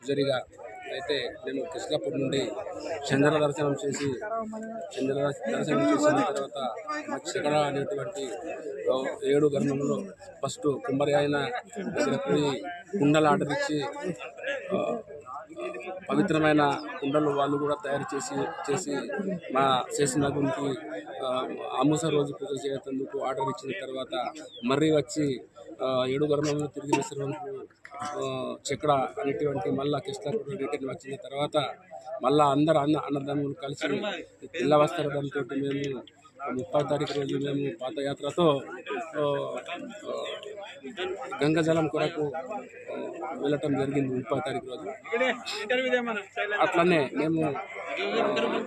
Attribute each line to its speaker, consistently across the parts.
Speaker 1: జరిగా అయితే మేము కృష్ణాపూర్ నుండి చంద్ర దర్శనం చేసి చేసిన తర్వాత శిఖర అనేటువంటి 7 గర్భంలో ఫస్ట్ కుమ్మరి ఆయన దగ్గర పోయి కుండలు ఆర్డర్ ఇచ్చి పవిత్రమైన కుండలు వాళ్ళు కూడా తయారు చేసి మా శేషనాగునికి ఆమూస రోజు పూజ చేసేందుకు ఆర్డర్ ఇచ్చిన తర్వాత మర్రి వచ్చి 7 గర్భంలో తిరిగి విశ్రాంతులు చక్ర అనేటువంటి మళ్ళా కృష్ణాపూర్ రిటర్న్ వచ్చిన తర్వాత మళ్ళా అందరు అన్నదమ్ములు కలిసి తెల్ల వస్త్రదంతో మేము 30వ తారీఖు రోజు మేము పాదయాత్రతో గంగాజలం కొరకు వెళ్ళటం జరిగింది 30వ తారీఖు రోజు. అట్లనే మేము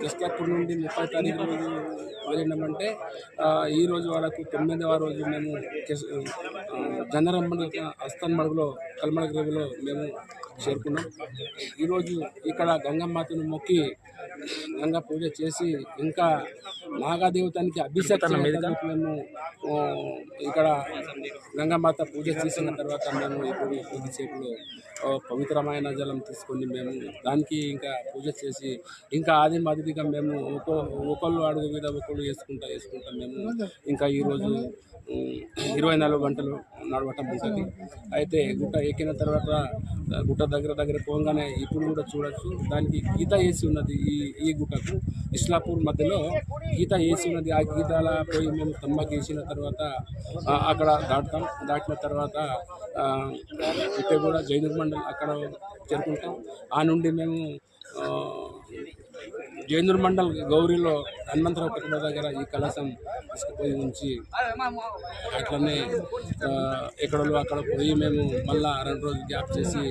Speaker 1: కృష్ణాపూర్ నుండి 30వ తారీఖు రోజు వెళ్ళినామంటే ఈ రోజు వరకు 9వ రోజు మేము జనరమ్మడి అస్తన్మడుగులో కల్మడ గ్రేవిలో మేము చేరుకున్నాం. ఈరోజు ఇక్కడ గంగమ్మాతను మొక్కి గంగా పూజ చేసి ఇంకా నాగాదేవతానికి అభిషేకం మేము ఇక్కడ గంగామాత పూజ చేసిన తర్వాత మేము ఇప్పుడు కొద్దిసేపులో పవిత్రమైన జలం తీసుకొని మేము దానికి ఇంకా పూజ చేసి ఇంకా ఆది మాదిరిగా మేము ఒకళ్ళు అడుగు మీద ఒకళ్ళు వేసుకుంటా మేము ఇంకా ఈరోజు 24 గంటలు నడవటం ఉంటుంది. అయితే గుట్ట ఎక్కిన తర్వాత గుట్ట దగ్గర పోగానే ఇప్పుడు కూడా చూడొచ్చు దానికి గీత వేసి ఉన్నది. ఈ గుట్టకు ఇస్లాపూర్ మధ్యలో గీత వేసి ఉన్నది. ఆ గీతాల పోయి మేము తమ్మకి వేసిన తర్వాత అక్కడ దాటిన తర్వాత ఇప్పటి కూడా జైనూర్ మండల్ అక్కడ చేరుకుంటాం. ఆ నుండి మేము జైనూర్ మండల్ గౌరీలో హనుమంతరావు కట్టడ దగ్గర ఈ కలశం తీసుకుపోయి ఉంచి అట్లనే ఎక్కడో అక్కడ పోయి మేము మళ్ళా 2 రోజులు గ్యాప్ చేసి